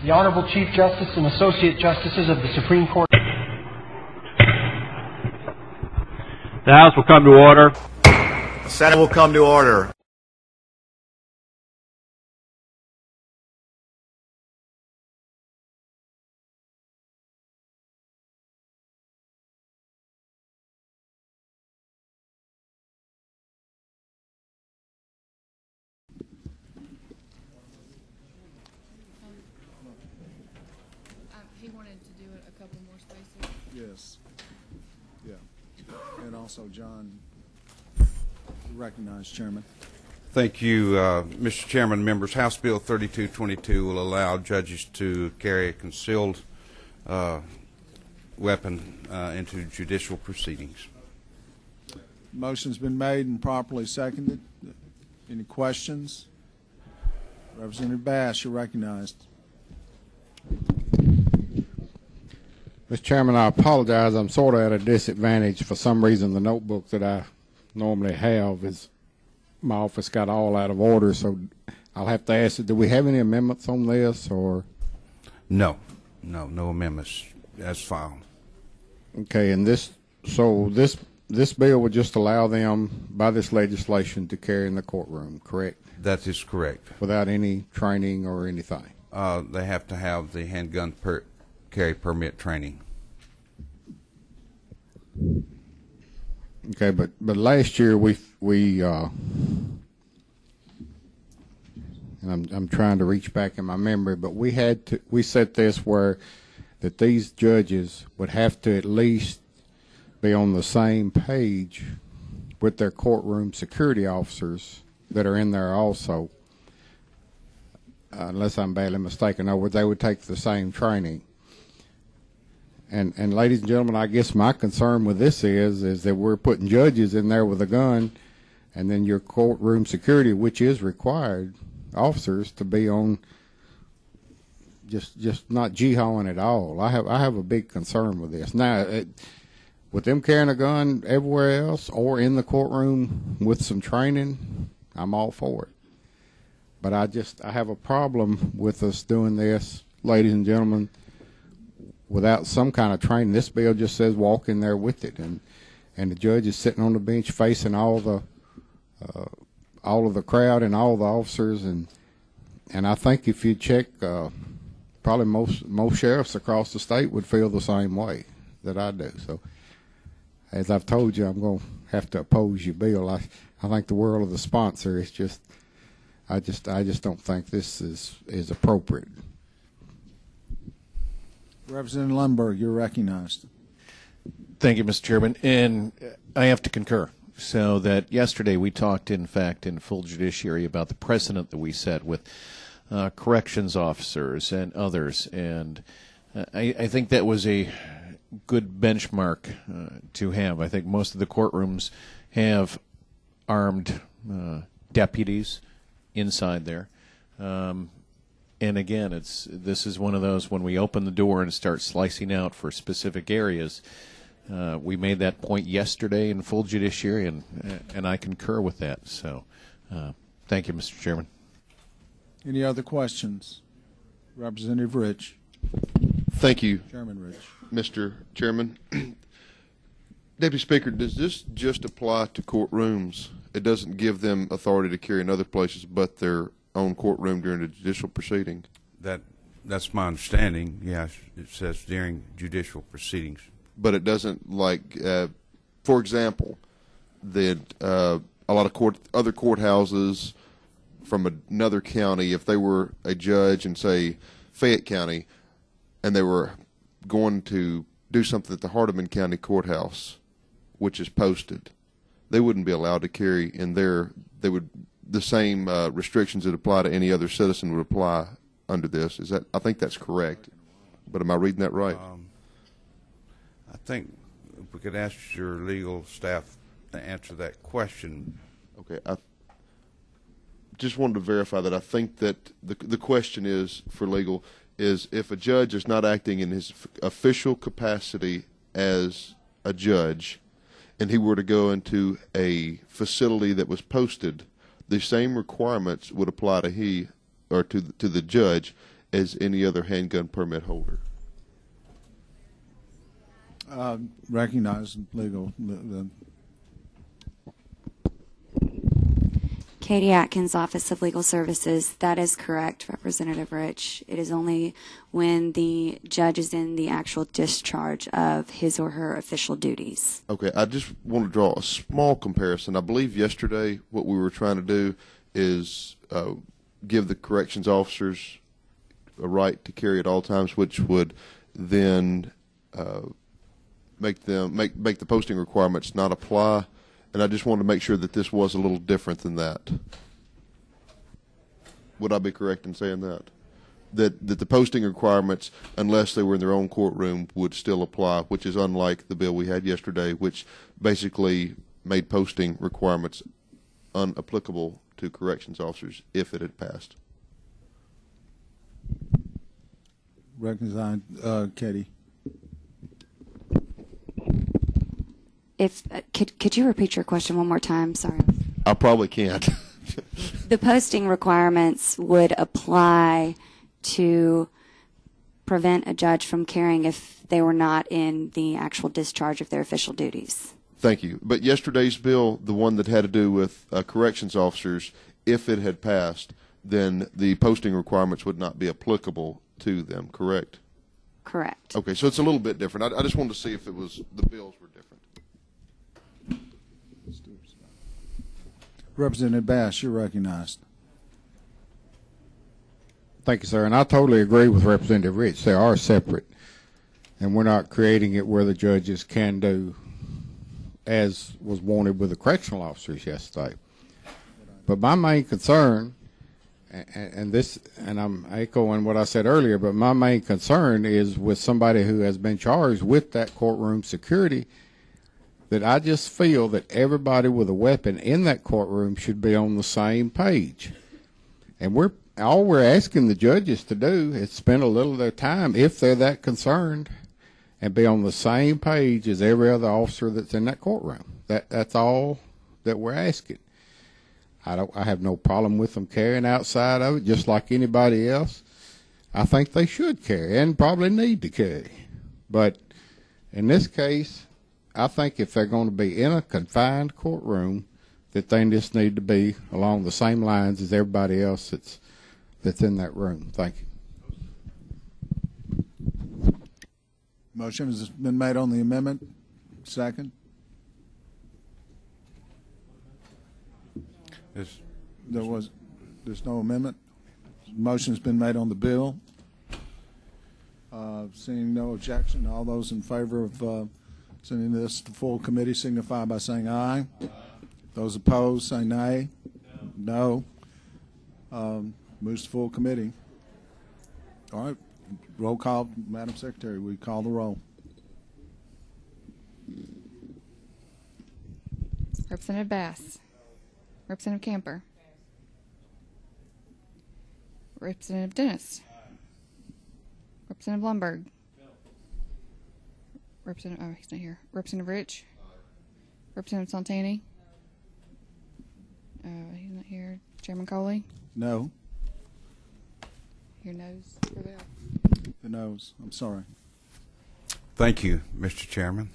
The Honorable Chief Justice and Associate Justices of the Supreme Court. The House will come to order. The Senate will come to order. He wanted to do a couple more spaces. Yes. Yeah. And also, John, recognized, Chairman. Thank you, Mr. Chairman, members. House Bill 3222 will allow judges to carry a concealed weapon into judicial proceedings. Motion's been made and properly seconded. Any questions? Representative Bass, you're recognized. Mr. Chairman, I apologize. I'm sort of at a disadvantage. For some reason, the notebook that I normally have is my office got all out of order, so I'll have to ask, do we have any amendments on this, or? No amendments as filed. Okay, and this bill would just allow them, by this legislation, to carry in the courtroom, correct? That is correct. Without any training or anything? They have to have the handgun carry permit training. Okay, but last year and I'm trying to reach back in my memory, but we set this where that these judges would have to at least be on the same page with their courtroom security officers that are in there also, unless I'm badly mistaken, or they would take the same training. And ladies and gentlemen, I guess my concern with this is that we're putting judges in there with a gun, and then your courtroom security, which is required, officers to be on, just not jihading at all. I have a big concern with this. Now, with them carrying a gun everywhere else or in the courtroom with some training, I'm all for it. But I have a problem with us doing this, ladies and gentlemen, without some kind of training. This bill just says walk in there with it, and the judge is sitting on the bench facing all of the crowd and all the officers, and I think if you check, probably most sheriffs across the state would feel the same way that I do. So, as I've told you, I'm going to have to oppose your bill. I think the world of the sponsor is just, I just don't think this is appropriate. Representative Lundberg, you're recognized. Thank you, Mr. Chairman. And I have to concur. So that yesterday we talked, in fact, in full judiciary about the precedent that we set with corrections officers and others. And I think that was a good benchmark to have. I think most of the courtrooms have armed deputies inside there. And again, this is one of those, when we open the door and start slicing out for specific areas, we made that point yesterday in full judiciary, and I concur with that. So thank you, Mr. Chairman. Any other questions? Representative Rich. Thank you, Chairman Rich. Mr. Chairman. Deputy Speaker, does this just apply to courtrooms? It doesn't give them authority to carry in other places but their own courtroom during the judicial proceeding? That's my understanding. Yes, it says during judicial proceedings. But it doesn't, like, for example, that a lot of other courthouses from another county, if they were a judge in, say, Fayette County, and they were going to do something at the Hardeman County Courthouse, which is posted, they wouldn't be allowed to carry in there. They would, the same restrictions that apply to any other citizen would apply under this. Is that? I think that's correct. But am I reading that right? I think if we could ask your legal staff to answer that question. Okay. I just wanted to verify that. I think that the question is, for legal, is if a judge is not acting in his official capacity as a judge and he were to go into a facility that was posted, the same requirements would apply to he or to the judge as any other handgun permit holder. Recognize legal. Katie Atkins, Office of Legal Services. That is correct, Representative Rich. It is only when the judge is in the actual discharge of his or her official duties. Okay, I just want to draw a small comparison. I believe yesterday what we were trying to do is give the corrections officers a right to carry at all times, which would then make the posting requirements not apply. And I just wanted to make sure that this was a little different than that. Would I be correct in saying that? That the posting requirements, unless they were in their own courtroom, would still apply, which is unlike the bill we had yesterday, which basically made posting requirements unapplicable to corrections officers if it had passed. Recognize Katie. If could you repeat your question one more time? Sorry. I probably can't. The posting requirements would apply to prevent a judge from carrying if they were not in the actual discharge of their official duties. Thank you. But yesterday's bill, the one that had to do with corrections officers, if it had passed, then the posting requirements would not be applicable to them, correct? Correct. Okay, so it's a little bit different. I just wanted to see if it was the bills were different. Representative Bass, you're recognized. Thank you, sir. And I totally agree with Representative Rich. They are separate, and we're not creating it where the judges can do as was wanted with the correctional officers yesterday. But my main concern, and I'm echoing what I said earlier, but my main concern is with somebody who has been charged with that courtroom security, that I just feel that everybody with a weapon in that courtroom should be on the same page. And all we're asking the judges to do is spend a little of their time, if they're that concerned, and be on the same page as every other officer that's in that courtroom. That's all that we're asking. I have no problem with them carrying outside of it, just like anybody else. I think they should carry and probably need to carry. But in this case, I think if they're going to be in a confined courtroom, that they just need to be along the same lines as everybody else that's in that room. Thank you. Motion has been made on the amendment. Second. There's no amendment. Motion's been made on the bill. Seeing no objection, all those in favor of sending this to full committee signify by saying aye. Those opposed say nay. No. Moves to full committee. All right. Roll call, Madam Secretary. We call the roll. Representative Bass. Representative Camper. Representative Dennis. Representative Lundberg. He's not here. Representative Rich. Representative Santani. He's not here. Chairman Coley. No. Your nose prevail. The noes. I'm sorry. Thank you, Mr. Chairman.